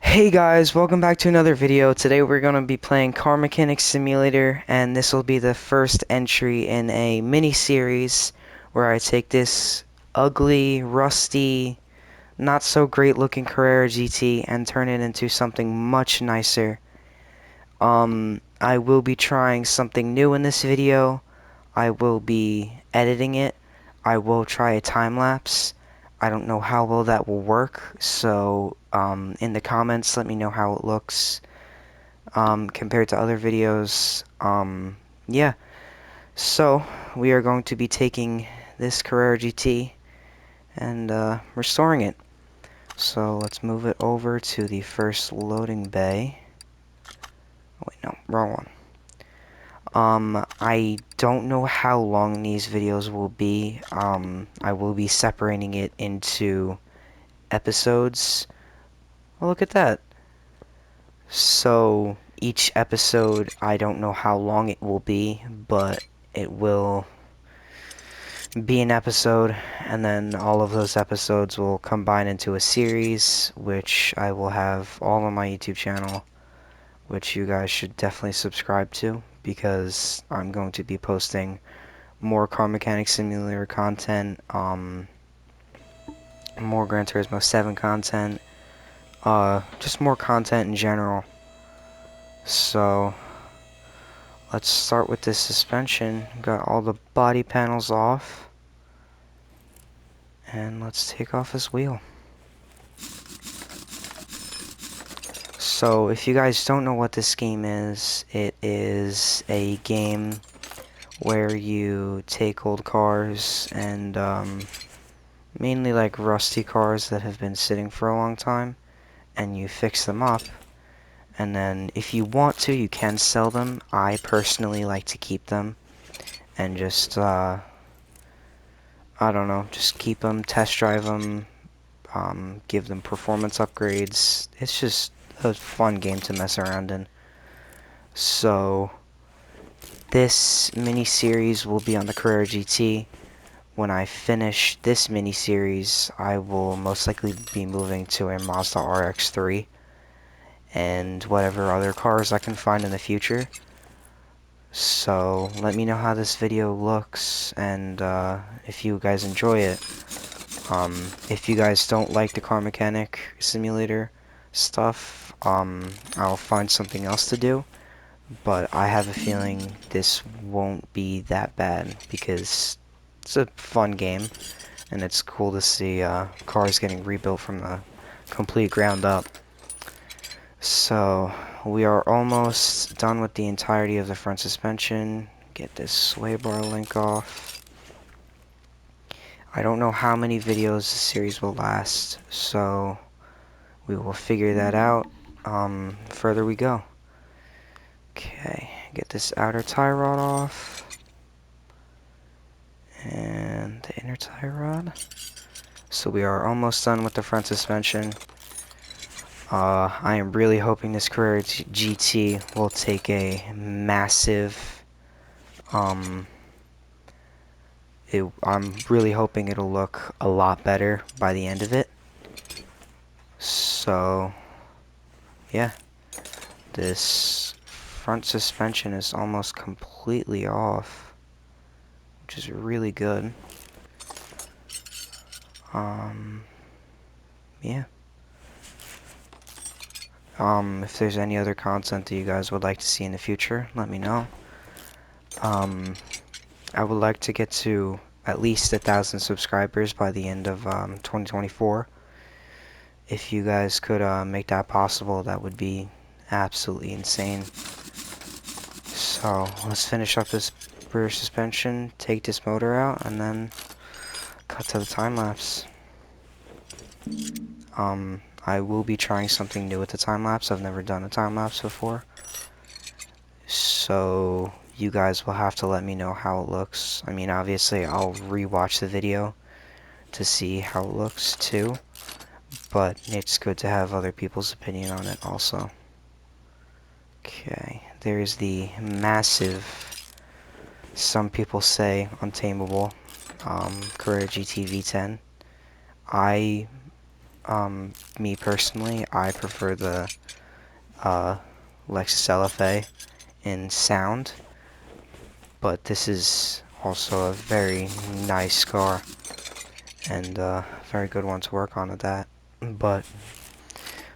Hey guys, welcome back to another video. Today we're going to be playing Car Mechanic Simulator, and this will be the first entry in a mini-series where I take this ugly, rusty, not so great looking Carrera GT and turn it into something much nicer. I will be trying something new in this video. I will be editing it. I will try a time lapse. I don't know how well that will work, so in the comments let me know how it looks compared to other videos. Yeah, so we are going to be taking this Carrera GT and restoring it. So let's move it over to the first loading bay. Oh, wait, no, wrong one. I don't know how long these videos will be. I will be separating it into episodes. Oh, look at that. So, each episode, I don't know how long it will be, but it will be an episode, and then all of those episodes will combine into a series, which I will have all on my YouTube channel, which you guys should definitely subscribe to, because I'm going to be posting more Car Mechanic Simulator content, more Gran Turismo 7 content, just more content in general. So, let's start with this suspension. Got all the body panels off, and let's take off this wheel. So, if you guys don't know what this game is, it is a game where you take old cars and, mainly like rusty cars that have been sitting for a long time, and you fix them up, and then if you want to, you can sell them. I personally like to keep them and just I don't know, just keep them, test drive them, give them performance upgrades. It's just a fun game to mess around in. So this mini series will be on the Carrera GT. When I finish this mini series, I will most likely be moving to a Mazda RX-3 and whatever other cars I can find in the future. So let me know how this video looks, and if you guys enjoy it. If you guys don't like the Car Mechanic Simulator stuff, I'll find something else to do. But I have a feeling this won't be that bad, because it's a fun game, and it's cool to see cars getting rebuilt from the complete ground up. So, we are almost done with the entirety of the front suspension. Get this sway bar link off. I don't know how many videos the series will last, so we will figure that out further we go. Okay, get this outer tie rod off. And the inner tie rod. So we are almost done with the front suspension. I am really hoping this Carrera GT will take a massive, I'm really hoping it'll look a lot better by the end of it. So, yeah, this front suspension is almost completely off, which is really good. Yeah. If there's any other content that you guys would like to see in the future, let me know. I would like to get to at least 1,000 subscribers by the end of 2024. If you guys could make that possible, that would be absolutely insane. So let's finish up this rear suspension, take this motor out, and then cut to the time lapse. I will be trying something new with the time lapse. I've never done a time lapse before, so you guys will have to let me know how it looks. I mean, obviously I'll rewatch the video to see how it looks too, but it's good to have other people's opinion on it also. Okay, there's the massive, some people say untamable, Carrera GT V10. I Me personally, I prefer the Lexus LFA in sound, but this is also a very nice car and very good one to work on at that. But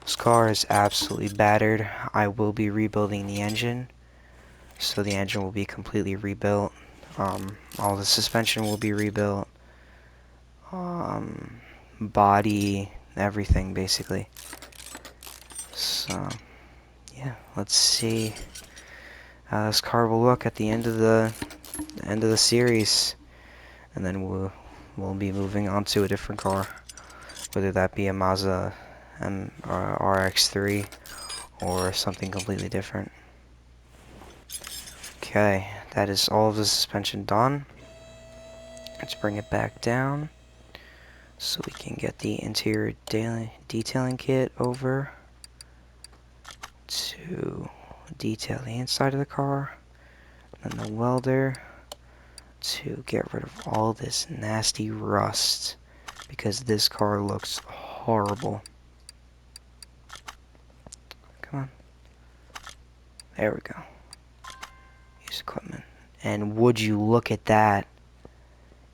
this car is absolutely battered. I will be rebuilding the engine, so the engine will be completely rebuilt. All the suspension will be rebuilt. Body, everything basically. So yeah, let's see how this car will look at the end of the series, and then we'll be moving on to a different car, whether that be a Mazda RX-3 or something completely different. Okay, that is all of the suspension done. Let's bring it back down so we can get the interior detailing kit over to detail the inside of the car, and the welder to get rid of all this nasty rust, because this car looks horrible. Come on. There we go. Use equipment. And would you look at that?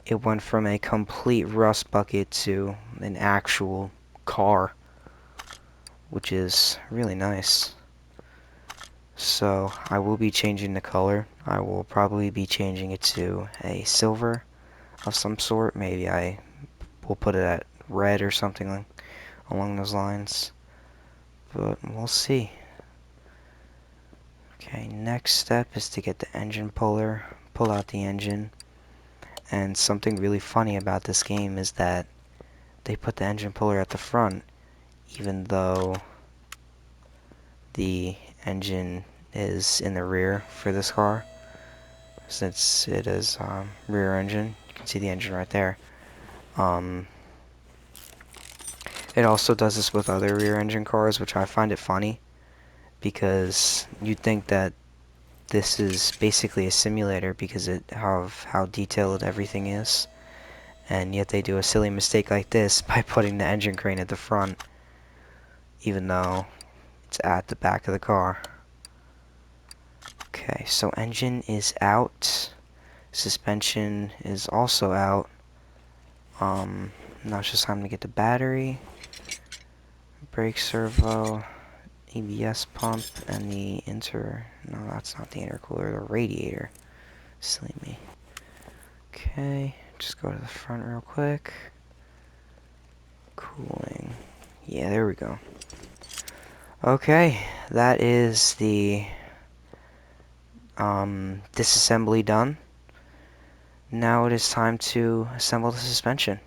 It went from a complete rust bucket to an actual car, which is really nice. So I will be changing the color. I will probably be changing it to a silver of some sort. Maybe I will put it at red or something along those lines. But we'll see. Okay, next step is to get the engine puller, pull out the engine. And something really funny about this game is that they put the engine puller at the front, even though the engine is in the rear for this car. Since it is rear engine, you can see the engine right there. It also does this with other rear engine cars, which I find it funny, because you'd think that this is basically a simulator because of how detailed everything is, and yet they do a silly mistake like this by putting the engine crane at the front, even though it's at the back of the car. Okay, so engine is out. Suspension is also out. Now it's just time to get the battery, brake servo, ABS pump, and the no, that's not the intercooler, the radiator. Silly me. Okay, just go to the front real quick. Cooling. Yeah, there we go. Okay, that is the disassembly done. Now it is time to assemble the suspension.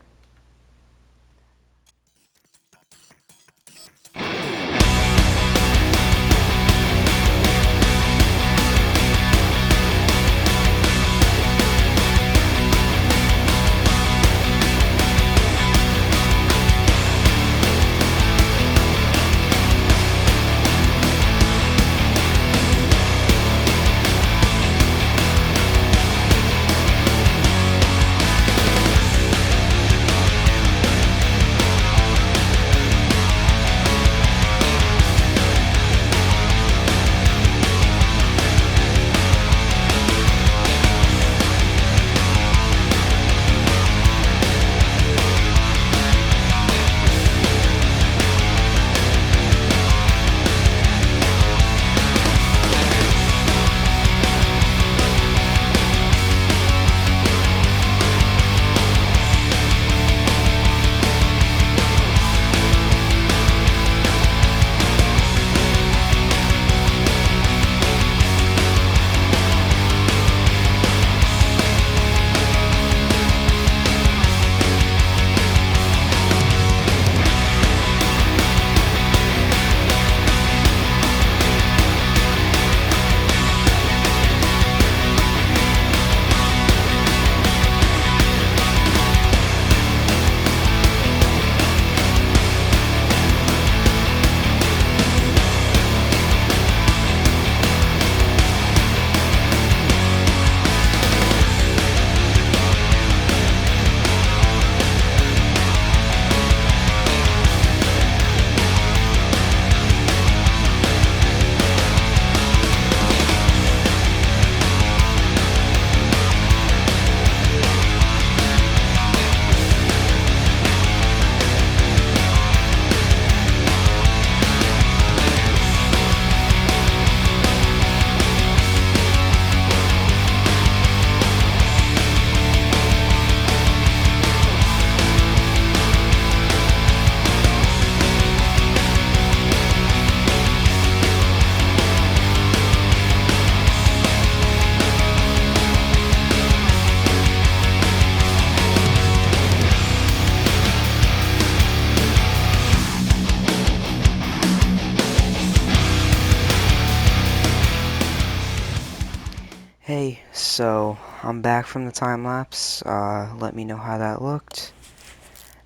Hey, so I'm back from the time lapse. Let me know how that looked.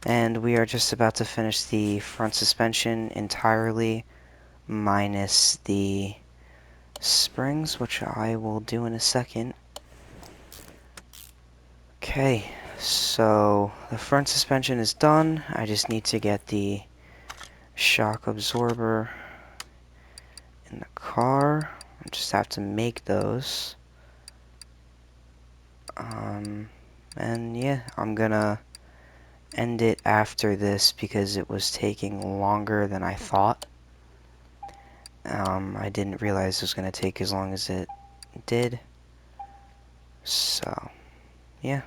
And we are just about to finish the front suspension entirely, minus the springs, which I will do in a second. Okay, so the front suspension is done. I just need to get the shock absorber in the car. I just have to make those. And yeah, I'm gonna end it after this because it was taking longer than I thought. I didn't realize it was gonna take as long as it did. So, yeah.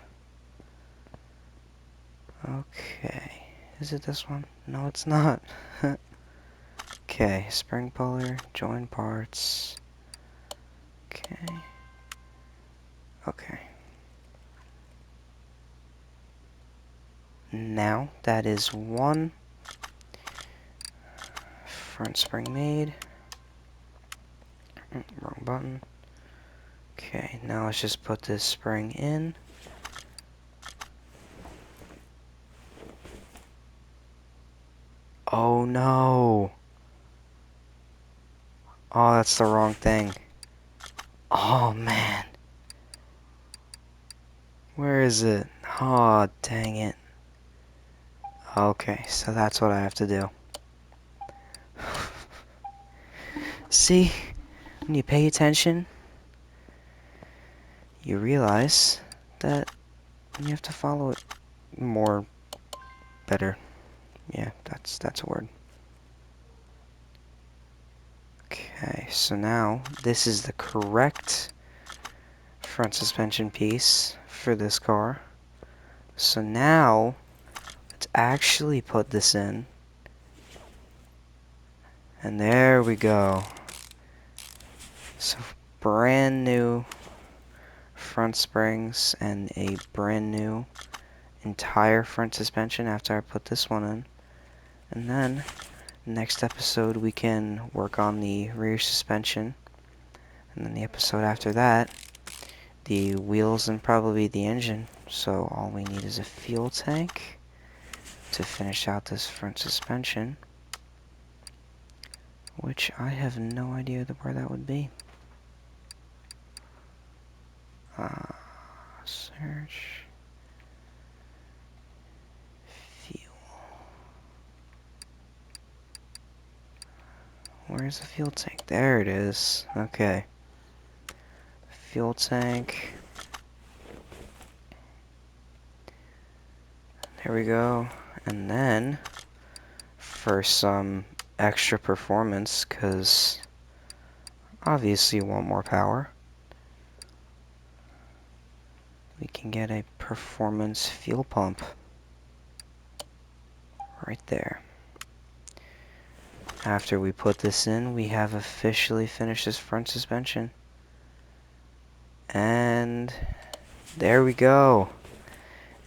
Okay. Is it this one? No, it's not. Okay, spring puller, join parts. Okay. Okay. Now, that is one front spring made. Wrong button. Okay, now let's just put this spring in. Oh no! Oh, that's the wrong thing. Oh man. Where is it? Oh, dang it. Okay, so that's what I have to do. See, when you pay attention, you realize that you have to follow it more better. Yeah, that's a word. Okay, so now this is the correct front suspension piece for this car. So now let's actually put this in. And there we go. So brand new front springs and a brand new entire front suspension after I put this one in. And then next episode we can work on the rear suspension, and then the episode after that the wheels and probably the engine. So all we need is a fuel tank to finish out this front suspension, which I have no idea where that would be. Search fuel. Where's the fuel tank? There it is. Okay. Fuel tank. There we go. And then, for some extra performance, because obviously you want more power, we can get a performance fuel pump. Right there. After we put this in, we have officially finished this front suspension. And there we go.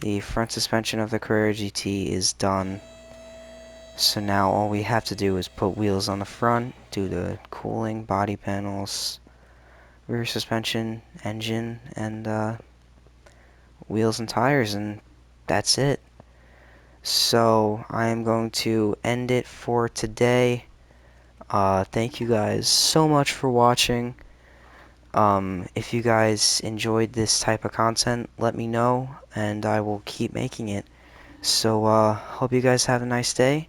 The front suspension of the Carrera GT is done. So now all we have to do is put wheels on the front, do the cooling, body panels, rear suspension, engine, and wheels and tires, and that's it. So I am going to end it for today. Thank you guys so much for watching. If you guys enjoyed this type of content, let me know, and I will keep making it. So, hope you guys have a nice day,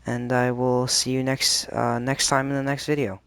and I will see you next time in the next video.